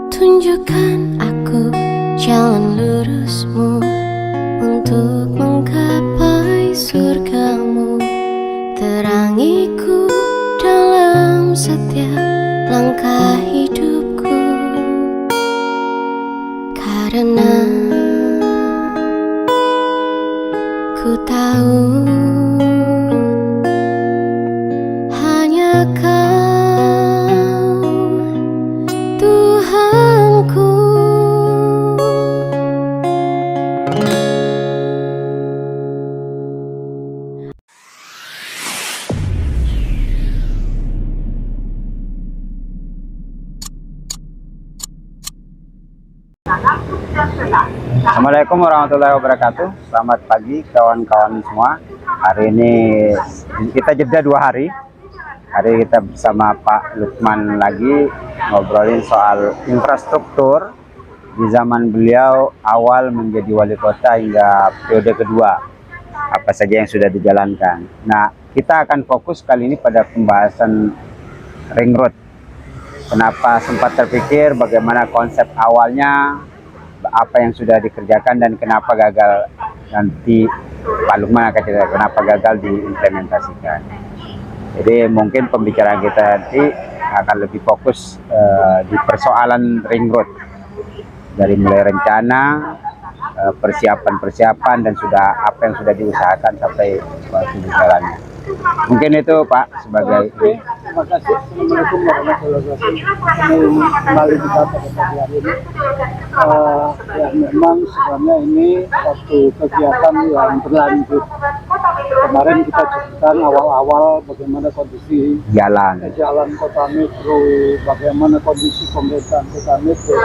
Tunjukkan aku jalan lurusmu untuk menggapai surgamu. Terangiku dalam setiap langkah hidupku, karena ku tahu hanya Kau Tuhanku. Assalamualaikum warahmatullahi wabarakatuh. Selamat pagi kawan-kawan semua. Hari ini kita jeda 2 hari. Hari kita bersama Pak Lukman lagi ngobrolin soal infrastruktur di zaman beliau awal menjadi wali kota hingga periode kedua. Apa saja yang sudah dijalankan. Nah, kita akan fokus kali ini pada pembahasan ring road. Kenapa sempat terpikir, bagaimana konsep awalnya, apa yang sudah dikerjakan, dan kenapa gagal. Nanti Pak Lukman akan cerita kenapa gagal diimplementasikan. Jadi mungkin pembicaraan kita nanti akan lebih fokus di persoalan ring road, dari mulai rencana, persiapan dan sudah apa yang sudah diusahakan sampai di jalannya. Mungkin itu Pak sebagai terima kasih. Assalamualaikum warahmatullahi wabarakatuh. Kembali kita pada pagi hari ini. Ya memang sebenarnya ini satu kegiatan yang berlanjut. Kemarin kita ceritakan awal-awal bagaimana kondisi jalan kota metro, bagaimana kondisi pemerintahan kota metro.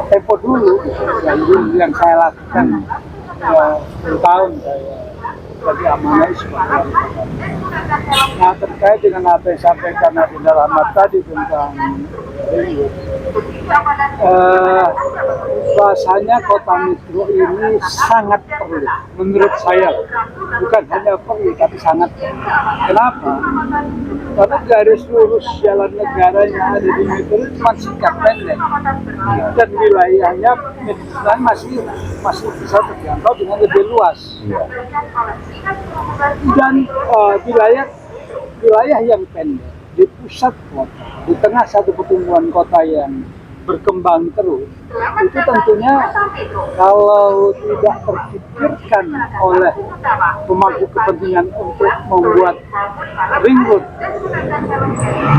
Tempo dulu yang saya lakukan 10 tahun saya jadi amanah sebagai wali kota. Nah, terkait dengan apa yang disampaikan Adinda Rahmat tadi tentang bahasanya kota metro ini sangat perlu menurut saya, bukan hanya perlu tapi sangat perlu. Kenapa? Karena garis lurus jalan negara yang ada di metro itu cuma singkat pendek dan wilayahnya masih bisa terjangkau dengan lebih luas. Dan wilayah yang pendek di pusat kota, di tengah satu pertumbuhan kota yang berkembang terus, itu tentunya kalau tidak terpikirkan oleh pemangku kepentingan untuk membuat ring road,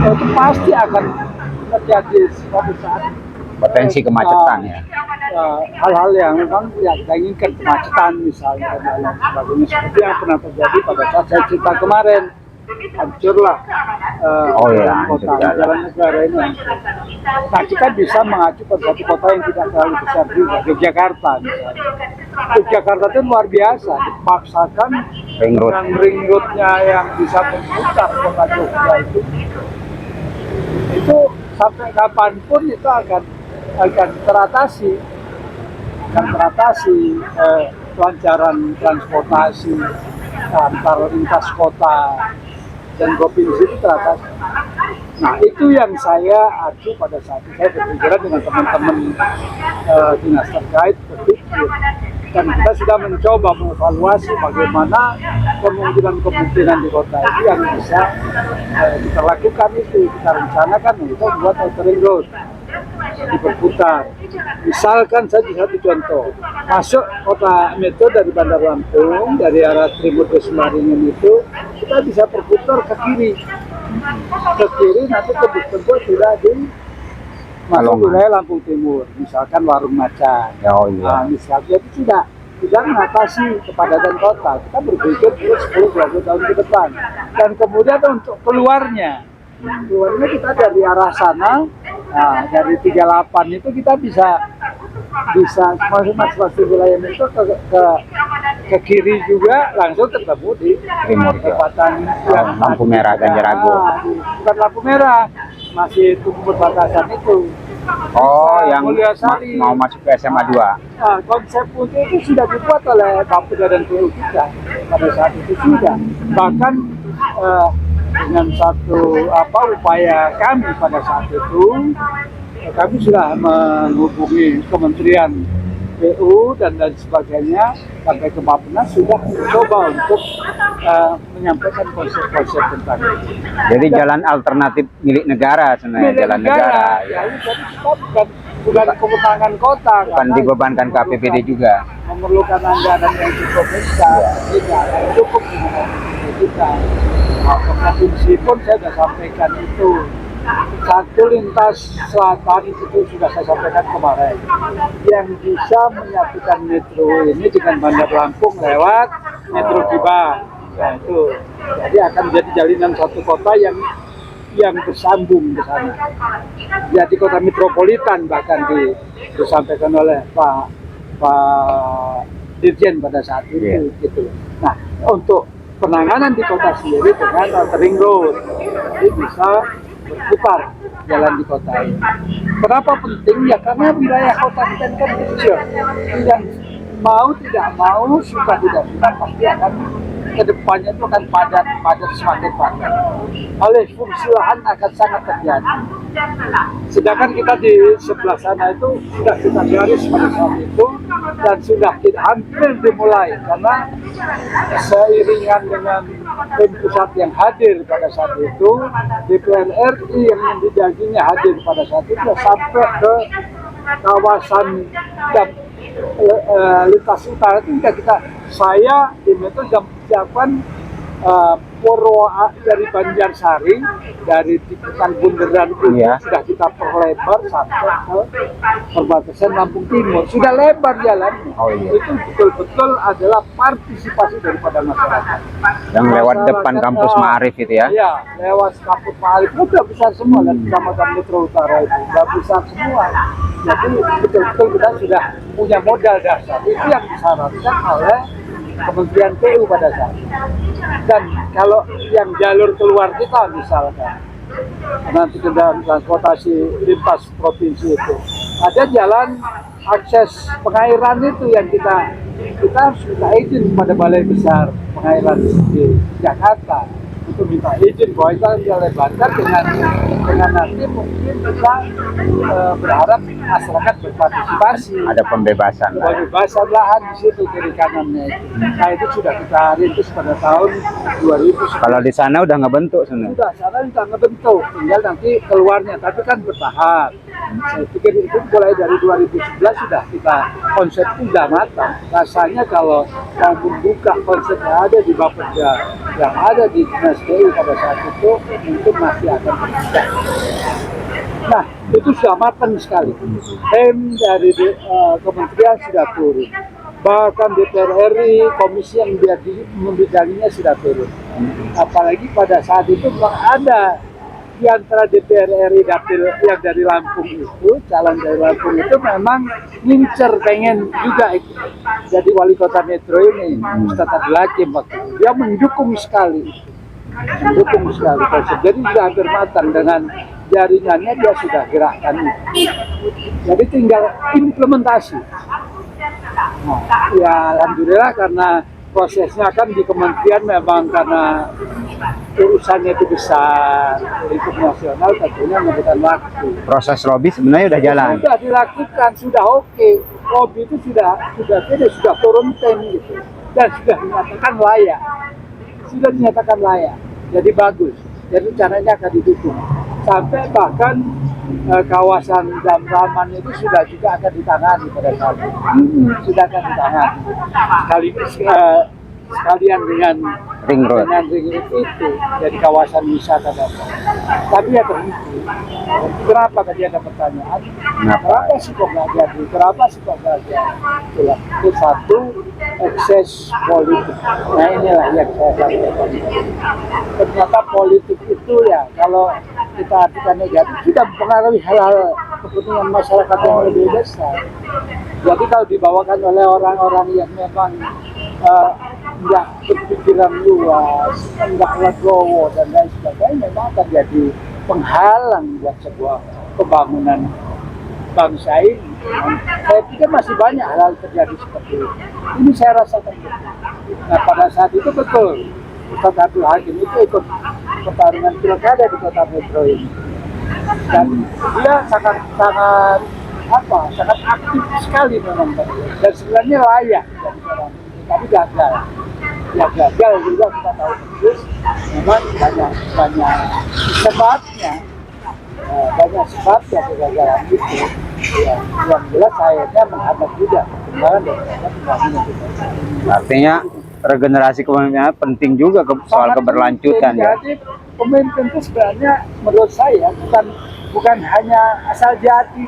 itu pasti akan terjadi suatu saat potensi kemacetan ya. Hal-hal yang memang tidak kita inginkan, kemacetan misalnya dan lain sebagainya, seperti yang pernah terjadi pada saat saya cerita kemarin, hancurlah kota jalan negara ini. Nah, kita bisa mengacu pada satu kota yang tidak terlalu besar juga, Yogyakarta misalnya. Yogyakarta itu luar biasa, dipaksakan dengan ring roadnya yang bisa memutar kota Jogja itu sampai kapanpun itu akan teratasi kelancaran transportasi antar lintas kota dan provinsi itu teratasi. Nah, itu yang saya acu pada saat itu. Saya berbicara dengan teman-teman dinas terkait, berpikir, dan kita sudah mencoba mengevaluasi bagaimana kemungkinan di kota itu yang bisa kita lakukan, itu kita rencanakan untuk membuat ring road diperputar. Misalkan saja satu contoh, masuk kota metro dari Bandar Lampung, dari arah Trimur ke Semaringin itu kita bisa perputar ke kiri, nanti tebus-tebus sudah di masuk wilayah Lampung Timur, misalkan Warung Macan. Nah, misalnya itu tidak mengatasi kepadatan kota. Kita berpikir 10-20 tahun ke depan, dan kemudian untuk keluarnya kita dari arah sana. Nah, dari 38 itu kita bisa masuk wilayah itu ke kiri juga, langsung ketemu di Timur perbatasan lampu merah Ganjarago. Bukan lampu merah, masih tunggu perbatasan itu. Yang mau masuk ke SMA 2. Nah, konsep itu sudah dibuat oleh Bapeda dan PU kita pada saat itu sudah. Bahkan dengan satu upaya kami pada saat itu, kami sudah menghubungi Kementerian PU dan sebagainya sampai ke Bappenas sudah mencoba untuk menyampaikan konsep-konsep tentang itu. Jadi jalan alternatif milik negara sebenarnya, jalan negara. Ya, jadi kita bukan kewenangan kota, Bukan dibebankan ke APBD juga. memerlukan anggaran yang cukup besar, tidak cukup dengan APBD kita. Provinsi pun saya sudah sampaikan itu. Satu lintas selatan itu sudah saya sampaikan kemarin, yang bisa menyatukan metro ini dengan Bandar Lampung lewat Metro Kiba. Nah, itu jadi akan jadi jalinan satu kota yang bersambung ke sana. Jadi kota metropolitan bahkan disampaikan oleh Pak Dirjen pada saat itu. Gitu. Nah, untuk penanganan di kota sendiri dengan ring road, jadi bisa berputar jalan di kota ini. Kenapa penting? Ya karena wilayah kota kita ini kan kecil. Yang mau tidak mau, suka tidak suka pasti akan kedepannya itu akan padat semakin padat. Oleh fungsi lahan akan sangat terjadi. Sedangkan kita di sebelah sana itu sudah kita garis pada saat itu dan sudah hampir dimulai karena seiringan dengan tim pusat yang hadir pada saat itu, DPR RI yang menjadinya hadir pada saat itu sampai ke kawasan lintas utara itu saya tim itu siapkan Poro dari Banjarsari dari tikungan bundaran itu sudah kita perlebar sampai ke perbatasan Lampung Timur, sudah lebar jalannya. Itu betul-betul adalah partisipasi daripada masyarakat Yang lewat depan kampus Ma'arif itu ya? Iya, lewat kampus Ma'arif itu udah besar semua dan kecamatan Metro Utara itu udah besar semua. Jadi betul-betul kita sudah punya modal dasar. Itu yang disyaratkan oleh Kementerian PU pada saat itu. Dan kalau yang jalur keluar kita misalkan nanti kendaraan transportasi lintas provinsi itu ada jalan akses pengairan itu yang kita sudah izin pada Balai Besar Pengairan di Jakarta itu minta izin bahwa kita lebarkan dengan nanti mungkin kita berharap masyarakat berpartisipasi. Ada pembebasan Lahan di situ kiri kanannya itu. Nah itu sudah kita rintis pada tahun 2000. Kalau di sana udah ngebentuk sebenarnya. Sudah, sana sudah ngebentuk, tinggal nanti keluarnya, tapi kan bertahap. Saya pikir itu mulai dari 2011 sudah kita konsep sudah matang. Rasanya kalau mau membuka konsep yang ada di Bapeda, yang ada di Dinas PU pada saat itu, mungkin masih akan terbuka. Nah, itu sudah matang sekali. Tim dari kementerian sudah turun. Bahkan DPR RI, komisi yang membidanginya sudah turun. Apalagi pada saat itu ada di antara DPR RI dapil yang dari Lampung itu, calon dari Lampung itu memang ngincer pengen juga jadi wali kota metro ini, Ustadz Abdul Hakim waktu itu. Dia mendukung sekali konsep. Jadi sudah hampir matang dengan jaringannya dia sudah gerakkan itu. Jadi tinggal implementasi. Nah, ya alhamdulillah karena prosesnya kan di kementerian memang karena urusannya itu besar, lingkup nasional tentunya membutuhkan waktu. Proses lobby sebenarnya udah jalan. Sudah dilakukan, sudah oke. Lobby itu sudah turun tem gitu dan sudah dinyatakan layak. Jadi bagus. Jadi caranya akan didukung. Sampai bahkan kawasan Damraman itu sudah juga akan ditangani pada saat itu. Sudah akan ditangani. Sekalian dengan Ring road itu jadi kawasan wisata Damraman. Tapi ya terhenti. Kenapa tadi ada pertanyaan? Kenapa sih kok nggak jadi? Kenapa sih kok nggak jadi? Itu satu ekses politik. Nah inilah yang saya sampaikan. Ternyata politik itu ya kalau kita artikan negatif sudah mempengaruhi hal-hal kepentingan masyarakat yang lebih besar. Jadi kalau dibawakan oleh orang-orang yang memang tidak berpikiran luas, tidak legowo dan lain sebagainya, memang akan jadi penghalang buat sebuah pembangunan bangsa ini. Saya pikir masih banyak hal terjadi seperti itu. Ini saya rasakan betul. Nah pada saat itu betul Ustadz Abdul Hakim itu ikut pertarungan pilkada di kota metro ini. Dan dia sangat aktif sekali memang, dan sebenarnya layak jadi seorang menteri, tapi gagal. Ya gagal juga kita tahu persis, memang banyak sebabnya, kegagalan itu. Ya, yang jelas akhirnya menghambat juga perkembangan dan pembangunan kita. Artinya regenerasi kepemimpinan penting juga soal Sangat keberlanjutan penting. ya. Jadi pemimpin itu sebenarnya menurut saya bukan hanya asal jadi.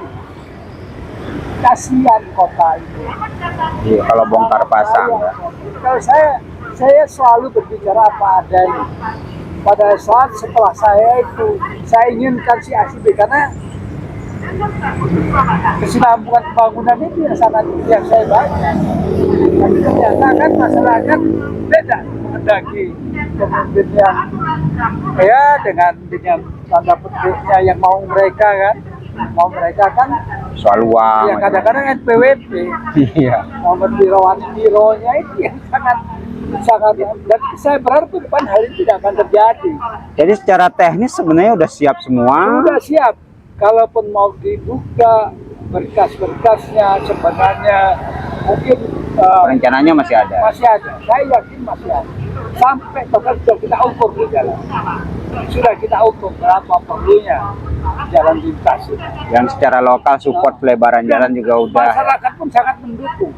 Kasihan kota ini. Iya, kalau bongkar pasang ya. Kalau saya selalu berbicara apa adanya. Pada saat setelah saya inginkan si ACB karena kesinambungan pembangunan itu yang saya baca. Tapi ternyata kan masyarakat beda menghendaki pemimpin yang dengan tanda petiknya yang mau mereka kan Soal uang. ya kadang-kadang NPWP Iya. nomor bironya itu yang sangat dan saya berharap ke depan hal ini tidak akan terjadi. Jadi secara teknis sebenarnya udah siap semua. Sudah siap, kalaupun mau dibuka berkas-berkasnya sebenarnya mungkin Rencananya masih ada. masih ada. Saya yakin masih ada. Sampai bahkan sudah kita ukur di jalan. Sudah kita ukur berapa perlunya jalan lintas itu. Yang secara lokal support pelebaran jalan juga udah. Masyarakat pun sangat mendukung.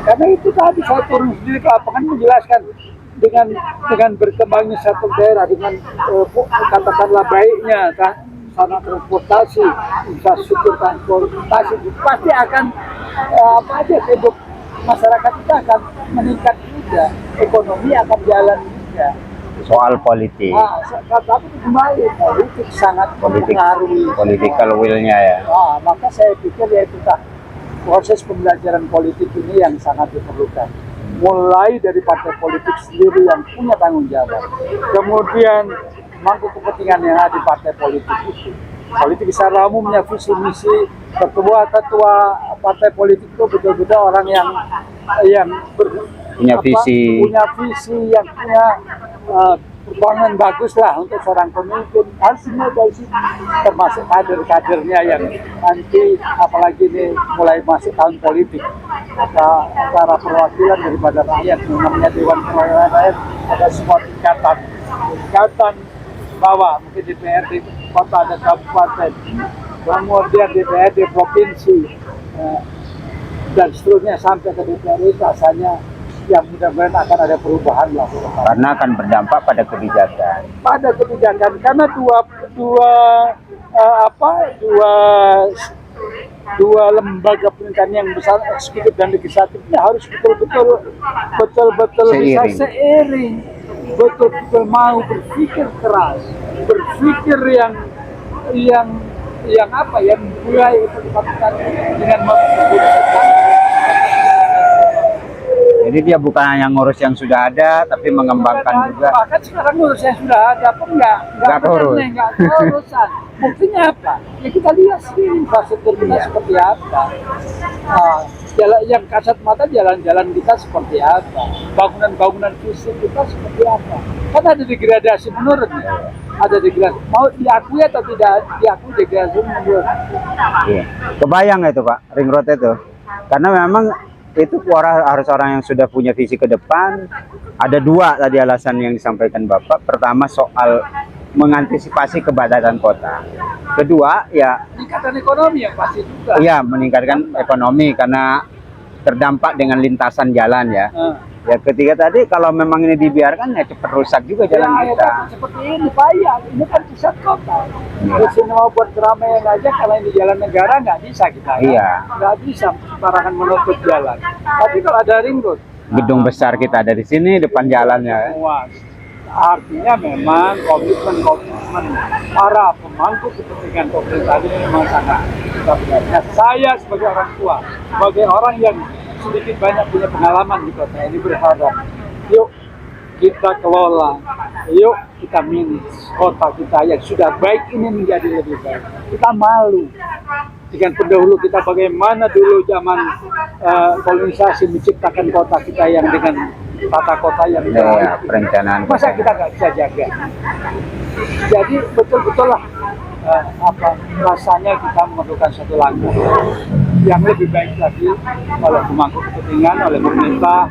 Karena itu tadi saya turun sendiri ke lapangan menjelaskan dengan berkembangnya satu daerah dengan katakanlah baiknya sarana transportasi, infrastruktur transportasi pasti akan hidup masyarakat kita akan meningkat juga, ekonomi akan jalan juga. Soal politik. Tapi kembali politik sangat mempengaruhi Political will-nya ya. maka saya pikir yaitu proses pembelajaran politik ini yang sangat diperlukan. Mulai dari partai politik sendiri yang punya tanggung jawab, kemudian mangku kepentingan yang ada di partai politik itu. Politik secara umumnya visi misi ketua partai politik itu betul-betul orang yang Punya visi yang punya perjuangan bagus lah untuk seorang pemimpin. Harus semua dari situ, termasuk kader-kadernya yang nanti apalagi ini mulai masuk tahun politik, antara perwakilan daripada rakyat, namanya Dewan Perwakilan Rakyat, ada semua tingkatan bawah, mungkin DPRD kota dan kabupaten, kemudian DPRD provinsi, dan seterusnya sampai ke DPRD. Rasanya yang mudah-mudahan akan ada perubahan lah. karena akan berdampak pada kebijakan. Karena dua lembaga pemerintahan yang besar, eksekutif dan legislatifnya harus betul-betul bisa seiring, betul-betul mau berpikir keras, berpikir yang mulai dengan menggunakan. Jadi dia bukan hanya ngurus yang sudah ada, tapi mengembangkan juga. Bahkan sekarang ngurus yang sudah ada pun nggak urusan. Buktinya apa? Ya kita lihat sih infrastruktur kita seperti apa. Jalan yang kasat mata, jalan-jalan kita seperti apa, bangunan-bangunan fisik kita seperti apa. Kan ada degradasi menurut ya. Ada degradasi, mau diakui atau tidak diakui degradasi menurut. Iya. Kebayang itu Pak, ring road itu. Karena memang itu harus orang yang sudah punya visi ke depan. Ada dua tadi alasan yang disampaikan Bapak. Pertama soal mengantisipasi kepadatan kota. Kedua ya Peningkatan ekonomi yang pasti juga. iya, meningkatkan ekonomi karena terdampak dengan lintasan jalan ya. Ya ketiga tadi kalau memang ini dibiarkan ya cepat rusak juga jalan kita. Seperti ini payah, ini kan pusat kota. Terus ini mau buat keramaian aja, kalau ini jalan negara nggak bisa kita. Iya. Nggak bisa sembarangan menutup jalan. Tapi kalau ada ring road, Gedung besar kita ada di sini depan jalannya. semua. Artinya memang komitmen para pemangku kepentingan pemerintah ini memang sangat kita benar. Nah, saya sebagai orang tua, sebagai orang yang sedikit banyak punya pengalaman di kota ini, berharap yuk kita kelola, yuk kita manage kota kita yang sudah baik ini menjadi lebih baik. Kita malu dengan pendahulu kita bagaimana dulu zaman kolonisasi menciptakan kota kita yang dengan tata kota yang Ya, perencanaan. masa kita nggak bisa jaga. Jadi betul-betul lah rasanya kita memerlukan satu langkah yang lebih baik lagi oleh pemangku kepentingan, oleh pemerintah,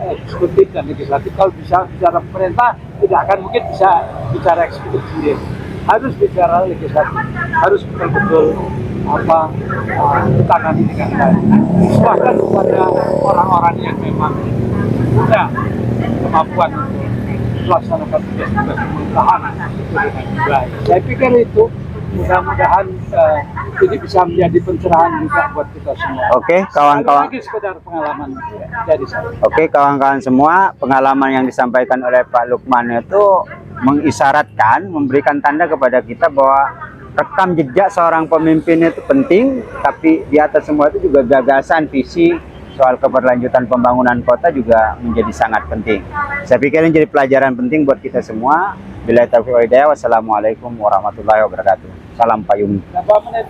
oleh eksekutif dan legislatif. Kalau bisa bicara pemerintah, tidak akan mungkin bisa bicara eksekutif sendiri. Harus bicara legislatif, harus betul-betul ditangani dengan baik. Serahkan kepada orang-orang yang memang punya kemampuan untuk melaksanakan tugas-tugas pemerintahan itu dengan baik. Saya pikir itu mudah-mudahan ini bisa menjadi pencerahan juga buat kita semua. Oke, kawan-kawan. Lagi sekedar pengalaman dari saya. Oke, kawan-kawan semua, pengalaman yang disampaikan oleh Pak Lukman itu mengisyaratkan, memberikan tanda kepada kita bahwa rekam jejak seorang pemimpin itu penting, tapi di atas semua itu juga gagasan, visi soal keberlanjutan pembangunan kota juga menjadi sangat penting. Saya pikir ini jadi pelajaran penting buat kita semua. Billahi taufiq wal hidayah. Wassalamualaikum warahmatullahi wabarakatuh. Salam payung. Berapa menit?